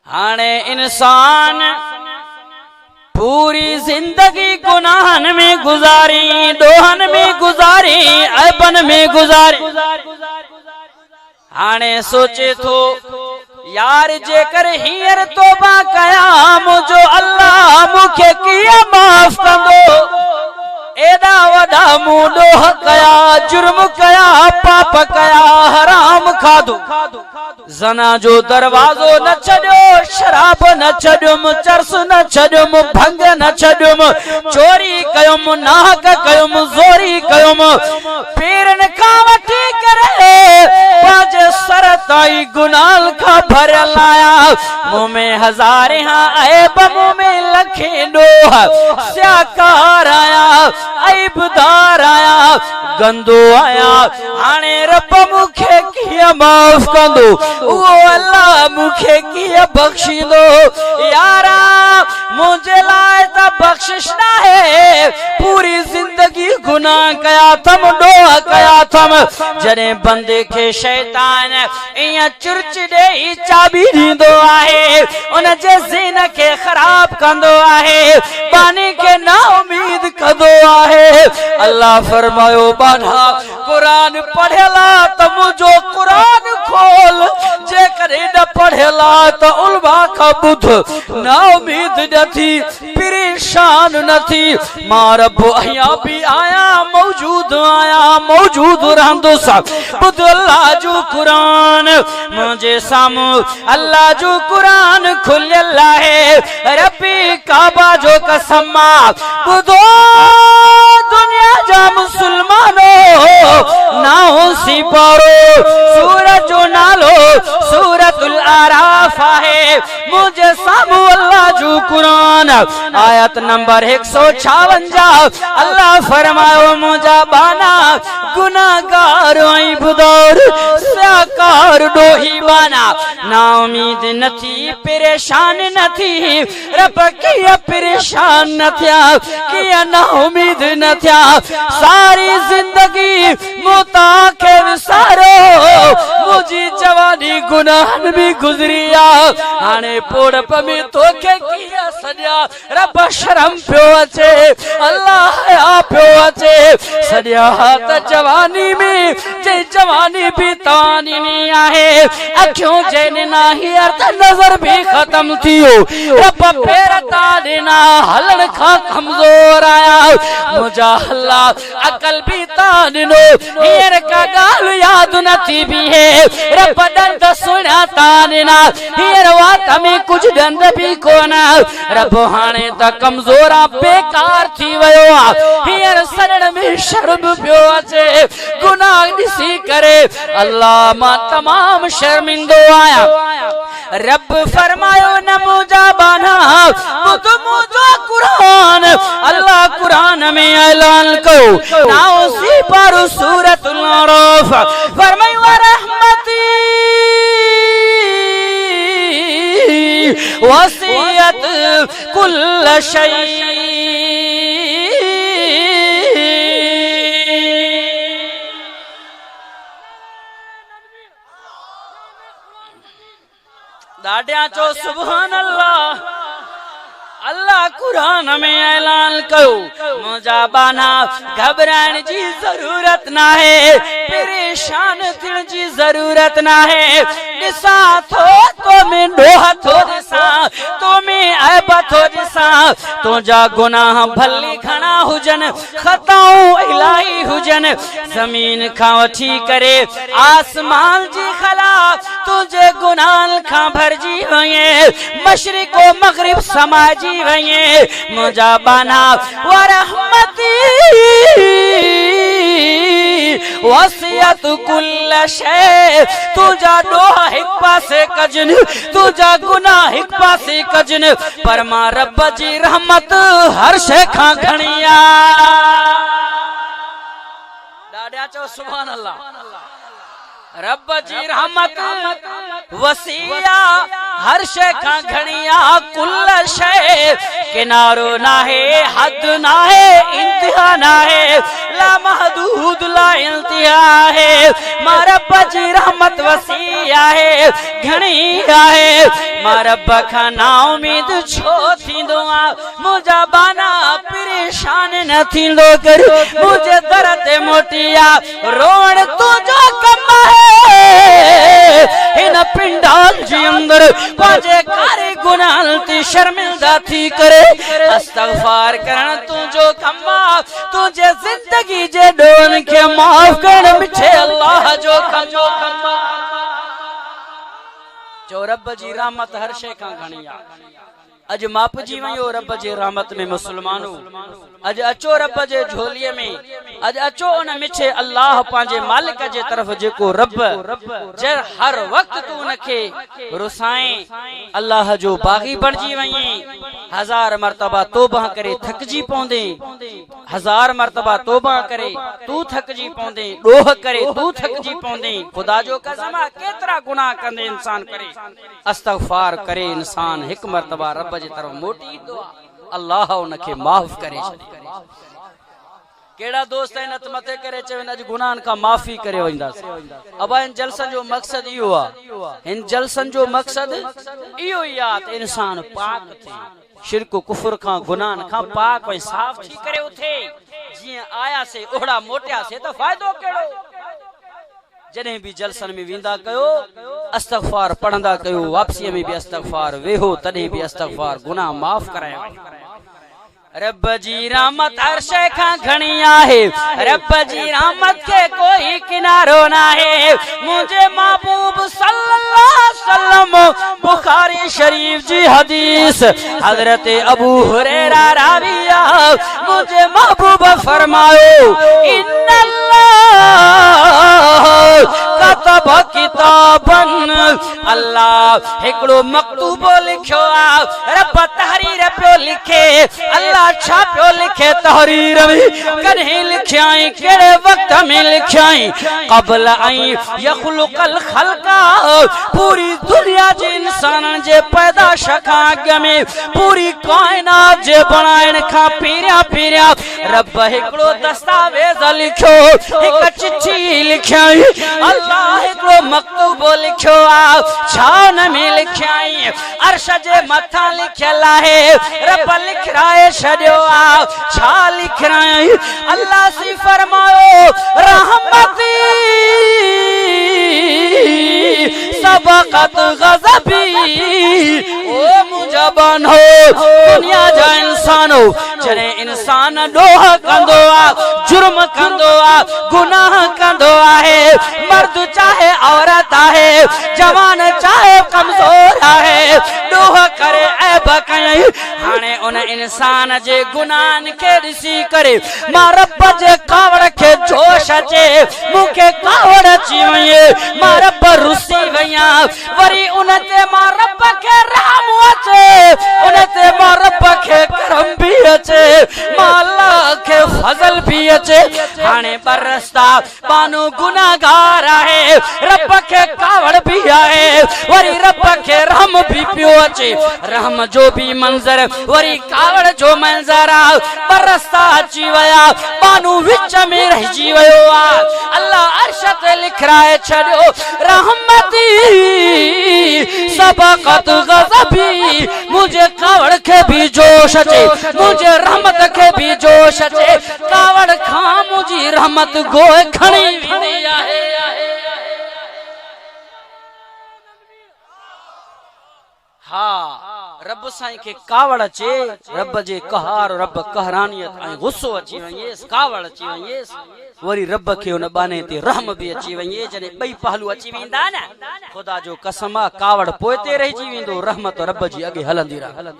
हाणे इंसान पूरी जिंदगी गुनाहन में गुजारी, दोहन में गुजारी, ऐबन में गुजारी। हाणे सोचे थो यार जेकर हींअर तौबा कया मुझो अल्लाह मुखे किया माफ कंदो। एदा वडा मुडोह कया, जुर्म कया, पाप कया, हराम खाधो, जना जो दरवाजो न छड़ियो, शराब न छड़ियुम, चरस न छड़ियुम, भंग न छड़ियुम, चोरी कयुम, नाहक कयुम, जोरी कयुम, पेरन खां वठी करे पांजे सर ताई गुनाह खां भरियल आया। मुंह में हज़ारे ऐब, मुंह में लखे डोह, स्याकार आया, ऐबदार आया, गंदो आया। हाणे रब मुखे कीअं माफ कंदो, वो अल्लाह मुखे कीअं बख्शींदो। यारा मुझे लाए त बख्शिश ना है, पूरी जिंदगी गुनाह कया थम, डोह कया थम। जने बंदे के शैतान इया चुरच दे चाबी दींदो आहे, उन जे ज़हन के खराब कंदो आहे, बानी के ना उम्मीद कंदो आहे। अल्लाह फरमायो बाधा कुरान पढ़ेला त मुझो कुरान खोल, जेकर न पढ़ेला त उलमा का बुध, ना उम्मीद न थी, परेशान न थी। मां रब अहिया भी आया, मौजूद आया, मौजूद रहंदो सा। बुध अल्लाह जो कुरान मुझे सामू, अल्लाह जो कुरान खुलियल है। रब्बी काबा जो कसमा बुधो दुनिया जा मुसलमानो, नाओ सी पारो सूरत जो नालो सूरतुल आराफ है। मुझे सामू अल्लाह जो कुरान आयत नंबर 156। अल्लाह फरमायो मुझा बाना गुनाहगार ऐबदार स्याकार डोही बाना, ना उम्मीद न थी, परेशान न थी। रब किया परेशान न थिया, किया ना उम्मीद न थिया। सारी जिंदगी मुता के विसारो, मुझी जवानी गुनाहन भी गुजरिया। हाणे पोड़प में तोखे किया सॼा रब शर्म पियो अचे, अल्लाह हया पियो अचे। सॼा हाथ जवानी में जे जवानी भी तानी नहीं आहे, अखियों जैन ना हीअर त नजर भी खत्म थियो। रब पैर ताना हलन खां कमजोर आया, मुझा हल्ला अकल भी तानो हीअर का गाल याद न थी भी है। रब दंद सुना ताना हीअर वात में कुछ दंद भी कोना। रब हाणे त कमजोरा बेकार थी वयो आ, हीअर सड़न में शर्म पियो अचे। गुनाह ॾिसी करे अल्लाह मां तमाम शर्मिंदो आया। रब फरमायो न मुझा बाना बुध मुझो कुरान। अल्लाह कुरान में ऐलान कयो, नाओ सी पारो सूरतुल आराफ। फरमायो रहमती वसियत कुल्ल शै। दाढ़िया चो सुभान अल्लाह। अल्लाह कुरान में ऐलान कयो, मुझा बाना घबराइण जी जरूरत ना है, परेशान थियण जी जरूरत ना है। ॾिसा थो तो में डोह थो ॾिसा, तो में ऐब थो ॾिसा। तुंहिंजा गुनाह भली घणा हुजन, खताऊं इलाही हुजन, जमीन खां वठी करे आसमान जी खला तुझे गुनाह खां भरजी वञे, मशरिक़ो मगरिब समाजी वञे। मुझा बाना व रहमती वसियत कुल्ल शै। तुझा डोह हिक पासे कजन, तुझा गुनाह हिक पासे कजन, पर मां रब जी रहमत हर शै खां घणी आ। ॾाढा चओ सुभान अल्लाह। रब जी रहमत वसिया हर शै खां घणी आ। कुल्ल शै किनारो ना है, हद ना है, इंतहा ना है, ला महदूद ला इंतहा है। मारब जी रहमत वसी आहे, घणी आहे। मारब खां ना उम्मीद छो थींदो आ, मुंहिंजा बाना परेशान न थींदो कर। मुझे दर ते मोटिया रोण तुझो कम है। इन पिंडाल जी अंदर पांजे कारी गुनाह ते शर्मिंदा थी करे इस्तगफार करण तुझो कम आ। तुझे जिंदगी जे डोन के माफ करण मिठे अल्लाह जो कम। जो रब जी रहमत हर शे खां घणी आ। अज मापजी वयो रब जे रहमत में मुसलमानो। अज अचो रब जे झोलीअ में, अज अचो उन मिठे अल्लाह पांजे मालिक जे तरफ जेको रब जे हर वक्त तू उनखे रुसाए अल्लाह जो बागी बणजी वई। हजार मरतबा तौबा करे थकजी पौंदे, हजार मरतबा तौबा करे तू थकजी पौंदे, डोह करे तू थकजी पौंदे। खुदा जो कसम आ केतरा गुनाह कंदे इंसान करे, इस्तगफार करे इंसान एक मरतबा रब जे तरफ मोटी दुआ, अल्लाह उनखे माफ करे छॾे। केड़ा दोस्त है नत मथे करे चवन अज गुनाहन का माफी करे वंदास। अब इन जलसन जो मकसद इहो आ, इन जलसन जो मकसद इहो ही आ त इंसान पाक थे, शिरक कुफर का गुनाहन का पाक ऐं साफ थी करे उथे। जिए आया से ओड़ा मोटिया से तो फायदो केड़ो। जने भी जलसन में विंदा कयो इस्तगफार पढ़ंदा कयो, वापसी में भी इस्तगफार वेहो तने भी इस्तगफार गुनाह माफ कराया। रब जी रहमत हर शे खां घणी आहे, रब जी रहमत के कोई किनारो ना है। मुझे महबूब सल्लल्लाहु अलैहि वसल्लम बुखारी शरीफ जी हदीस हजरत अबू हुरैरा राविया मुझे महबूब फरमायो इन्नल्लाह कतब किताबन, अल्लाह एकड़ो मकतूबो लिखो आ। रब तहरीर पियो लिखे, अल्लाह छा पियो लिखे तहरीर में कहीं लिखियाई केड़े वक्त में लिखियाई क़ब्ल आई यखलुकल खल्का। पूरी दुनिया जे इंसानन जे पैदाश खां अॻु में पूरी कायनात जे बणाइण खां पहिरियां रब हिकड़ो दस्तावेज़ लिखियो, हिक चिठी लिखियाई। अल्लाह हिकड़ो मकतूबो लिखियो आ, छा न में लिखियाई अर्श जे मथां लिखियल आहे। रब लिखराए छॾियो आ, छा लिखराई अल्लाह सी फरमायो रहमती सबक़त ग़ज़बी। ओ मुंहिंजा बानो दुनिया जा इंसानो जॾहिं इंसान ॾोह कंदो आ, जुर्म कंदो आ, गुनाह कंदो आहे, मर्द चाहे औरत आहे, जवान चाहे कमजोर आहे, ॾोह करे ऐब कयई। हाणे उन इंसान जे गुनाहन खे ॾिसी करे मां रब जे कावड़ खे जोश अचे, मूंखे कावड़ अची वई, मां रब रुसी वईयां। वरी उन ते मां रब खे रहम अचे, उन ते मां रब खे करम भी अचे, मां अल्लाह खे फज़ल भी अचे। हाणे बरस्ता बानो गुनाहगार आहे, रब खे कावड़ भी आहे, वरी रब खे रहम भी पियो अचे। रहम जो भी मंजर वरी कावड़ जो मंजर आ, बरस्ता अची वया, बानू विच में रहिजी वयो आ। अल्लाह अर्श ते लिखराए छॾियो रहमती सबक़त ग़ज़बी। मुझे कावड़ खे भी जोश अचे, मुझे रहमत खे भी जोश अचे, कावड़ खां मुझी रहमत गोए खणी वेंदी आहे। हाँ रब साईं के कावड़ अचे, रब जे कहार रब कहरानियत ऐं गुस्सो अची वञेसि, कावड़ अची वञेसि, वरी रब खे उन बाने ते रहम भी अची वञे। जॾहिं ॿई पहलू अची वेंदा न खुदा जो कसम आ कावड़ पोइ ते रहिजी वेंदो, रहमत रब जी अॻे हलंदी रहे।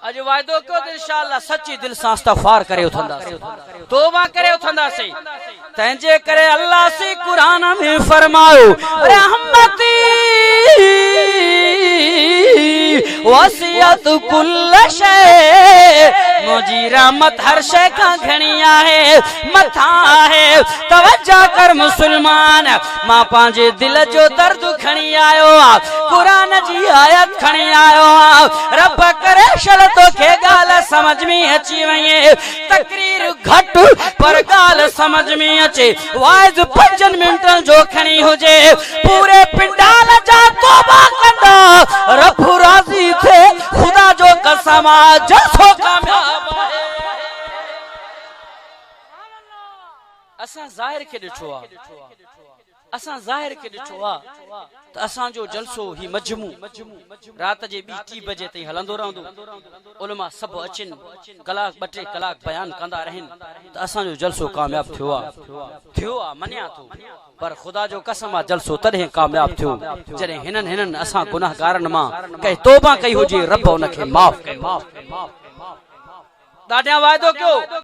अज वायदो कयो त इंशाअल्लाह सच्ची दिल सां इस्तगफार करे उथंदासीं, तौबा करे उथंदासीं। तंहिंजे करे अल्लाह से कुरान में फरमायो रहमती वसियत कुल शै, मुझी रहमत हर शे का घणी आहे मथा है तवज्जा कर मुसलमान मां पांजे दिल जो दर्द खणी आयो कुरान जी आयत खणी आयो रब करे शल तो के गाल समझ में अची वए तकरीर घट पर गाल समझ में अचे वाइज 5 मिनटन जो खणी हुजे पूरे पिंडाल जा तौबा कंदा रब राजी थे खुदा जो कसम जसो कामयाब असा ज़ाहिर के दिठो असा ज़ाहिर के दिठो त असा जो जलसो ही मजमू रात जे 2-3 बजे तई हलंदो रहंदो उलमा सब अचिन कलाक 2-3 कलाक बयान कंदा रहन त असा जो जलसो कामयाब थियो मन्या तो पर खुदा जो कसम जलसो तदे कामयाब थियो जरे हिनन असा गुनाहगारन मा कई तौबा कई हुजे रब उनके माफ कयो ॾाढा वायदो कयो